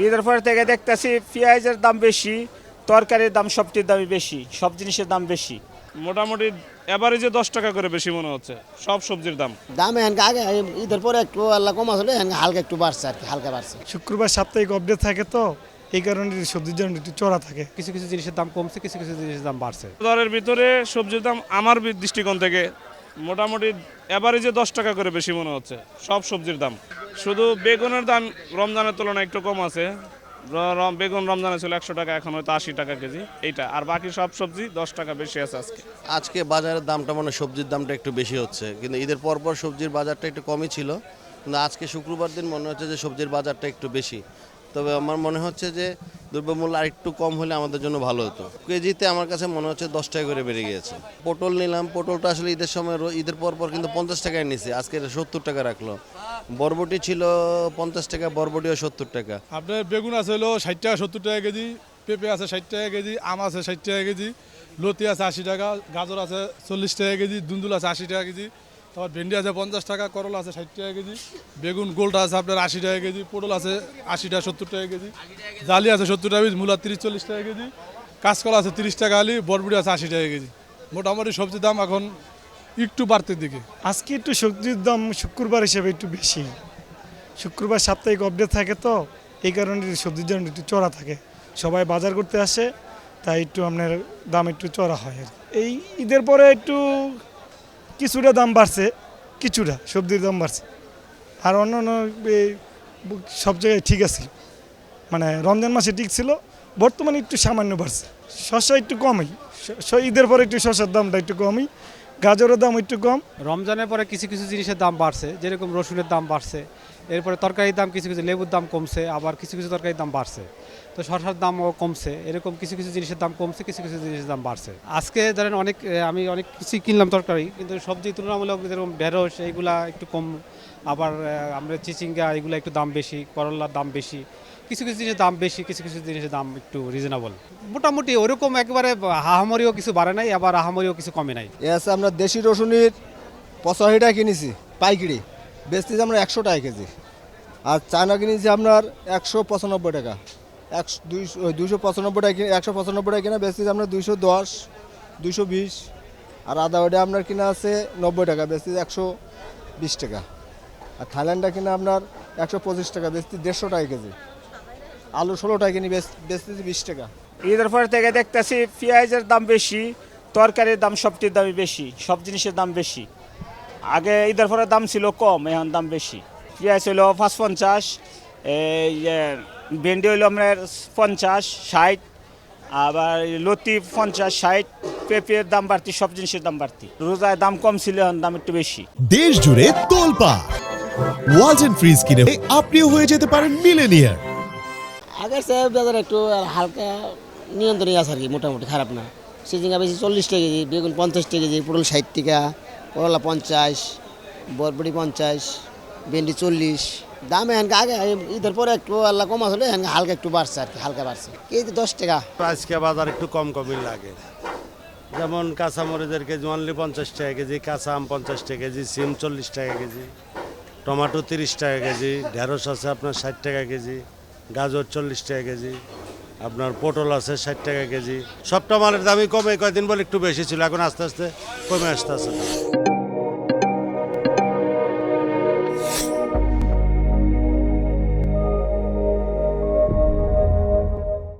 ঈদের পর থেকে দেখতেছি পেঁয়াজের দাম বেশি, তরকারির দাম সবটির দামই বেশি, সব জিনিসের দাম বেশি। মোটামুটি এভারেজে 10 টাকা করে বেশি মনে হচ্ছে সব সবজির দাম। দাম এখানকে আগে ঈদের পরে একটু আল্লাহ কম আসলে এখানকে হালকা একটু বাড়ছে আর কি, হালকা বাড়ছে। শুক্রবার সাপ্তাহিক আপডেট থাকে তো এই কারণে সবজির দাম একটু চড়া থাকে। কিছু কিছু জিনিসের দাম কমছে, কিছু কিছু জিনিসের দাম বাড়ছে। দরের ভিতরে সবজির দাম আমার দৃষ্টিকোণ থেকে মোটামুটি এভারেজে 10 টাকা করে বেশি মনে হচ্ছে সব সবজির দাম। শুধু বেগুনের দাম রমজানের তুলনায় একটু কম আছে। বেগুন রমজানে ছিল 100 টাকা, এখন হয়তো 80 টাকা কেজি এইটা, আর বাকি সব সবজি 10 টাকা বেশি আছে আজকে। আজকে বাজারের দামটা মানে সবজির দামটা একটু বেশি হচ্ছে, কিন্তু ঈদের পরপর সবজির বাজারটা একটু কমই ছিল, কিন্তু আজকে শুক্রবার দিন মনে হচ্ছে যে সবজির বাজারটা একটু বেশি। তবে আমার মনে হচ্ছে যে দ্রব্যমূল্য আর একটু কম হলে আমাদের জন্য ভালো হতো। কেজিতে আমার কাছে মনে হচ্ছে 10 টাকা করে বেড়ে গিয়েছে। পটল নিলাম, পটলটা আসলে ঈদের সময় ঈদের পরপর কিন্তু 50 টাকায় নিছে, আজকে 70 টাকা রাখলো। বরবটি ছিল 50 টাকা, বরবটিও 70 টাকা। আপনার বেগুন আছে হলো 60 টাকা 70 টাকা কেজি, পেঁপে আছে 60 টাকা কেজি, আম আছে 60 টাকা কেজি, লতি আছে 80 টাকা, গাজর আছে 40 টাকা কেজি, দুন্দুল আছে 80 টাকা কেজি, তারপর ভেন্ডি আছে 50 টাকা, করলা আছে 60 টাকা কেজি, বেগুন গোলটা আছে আপনার 80 টাকা কেজি, পটল আছে 80 টাকা 70 টাকা কেজি, জালি আছে 70 টাকা কেজি, মূলা 30-40 টাকা কেজি, কাঁচকলা আছে 30 টাকা আলি, বরবটি আছে 80 টাকা কেজি। মোটামুটি সবজির দাম এখন একটু বাড়তির দিকে। আজকে একটু সবজির দাম শুক্রবার হিসেবে একটু বেশি। শুক্রবার সাপ্তাহিক আপডেট থাকে তো এই কারণে সবজির দাম একটু চড়া থাকে। সবাই বাজার করতে আসে, তাই একটু আপনার দাম একটু চড়া হয় আর কি। এই ঈদের পরে একটু কিছুটা দাম বাড়ছে, কিছুটা সবজির দাম বাড়ছে, আর অন্যান্য সব জায়গায় ঠিক আছে। মানে রমজান মাসে ঠিক ছিল, বর্তমানে একটু সামান্য বাড়ছে। শসা একটু কমই, ঈদের পরে একটু শসার দামটা একটু কমই, গাজরের দাম একটু কম। রমজানের পরে কিছু কিছু জিনিসের দাম বাড়ছে, যেরকম রসুনের দাম বাড়ছে, এরপরে তরকারির দাম কিছু কিছু, লেবুর দাম কমছে, আবার কিছু কিছু তরকারির দাম বাড়ছে, তো শসার দামও কমছে। এরকম কিছু কিছু জিনিসের দাম কমছে, কিছু কিছু জিনিসের দাম বাড়ছে। আজকে ধরেন আমি অনেক কিছুই কিনলাম তরকারি, কিন্তু সবজি তুলনামূলক যেরকম ঢেঁড়স এইগুলা একটু কম, আবার আমরা চিচিঙ্গা এগুলো একটু দাম বেশি, করলার দাম বেশি, কিছু কিছু জিনিসের দাম বেশি, কিছু কিছু জিনিসের দাম একটু রিজনেবল। মোটামুটি ওরকম একবারে হাহামরিও কিছু বাড়ে নাই, আবার হাহামরিও কিছু কমে নাই। এ আছে আমরা দেশি রসুনের 85 টাকা কিনেছি পাইকারি, বেচতেছি আমরা 100 টাকা কেজি। আর চায়না কিনেছি আপনার 195 টাকা, 295 টাকা, 195 টাকা কিনা বেচতেছি আমরা 210, 220। আর আদা ওটা আপনার কিনা আছে 90 টাকা, বেচতেছি 120 টাকা। আর থাইল্যান্ডটা কিনা আপনার 125 টাকা, বেচতেছি 150 টাকা কেজি। আলু 16 টাকা কিনি, বেচতেছি 20 টাকা। ঈদের পর থেকে দেখতেছি পেঁয়াজের দাম বেশি, তরকারির দাম সবটির দামই বেশি, সব জিনিসের দাম বেশি। আগে ঈদের পরে দাম ছিল কম, এখন দাম বেশি। পেঁয়াজ হইলো 550, এই ভেন্ডি হইলো আপনার 50-60, আবার লতি 50-60, পেঁপের দাম বাড়তি, সব জিনিসের দাম বাড়তি। রোজায় দাম কম ছিল, এখন দাম একটু বেশি। দেশ জুড়ে তোলপাড় ওয়ালটন ফ্রিজ কিনে আপনিও হয়ে যেতে পারেন মিলেনিয়ার। আগের চেয়ে বাজার একটু হালকা নিয়ন্ত্রণে আছে আর কি, মোটামুটি খারাপ না। সিজিঙ্গা বেশি 40 টাকা কেজি, বেগুন 50 টাকা কেজি, পটল 60 টাকা, করলা 50, বরবটি 50, ভেন্ডি 40। দাম এখানকে আগে ঈদের পরে একটু আল্লাহ কম আসলে এখানকে হালকা একটু বাড়ছে আর কি, হালকা বাড়ছে। কেজি 10 টাকা। আজকে বাজার একটু কমই লাগে, যেমন কাঁচা মরিচের কেজি অনলি 50 টাকা কেজি, কাঁচা আম 50 টাকা কেজি, সিম 40 টাকা কেজি, টমেটো 30 টাকা কেজি, ঢেঁড়স আছে আপনার 60 টাকা কেজি, গাজর 40 টাকা কেজি, আপনার পটল আছে 60 টাকা কেজি। সবটা মালের দামই কমে, কয়েকদিন বলে একটু বেশি ছিল, এখন আস্তে আস্তে কমে আসতে আছে।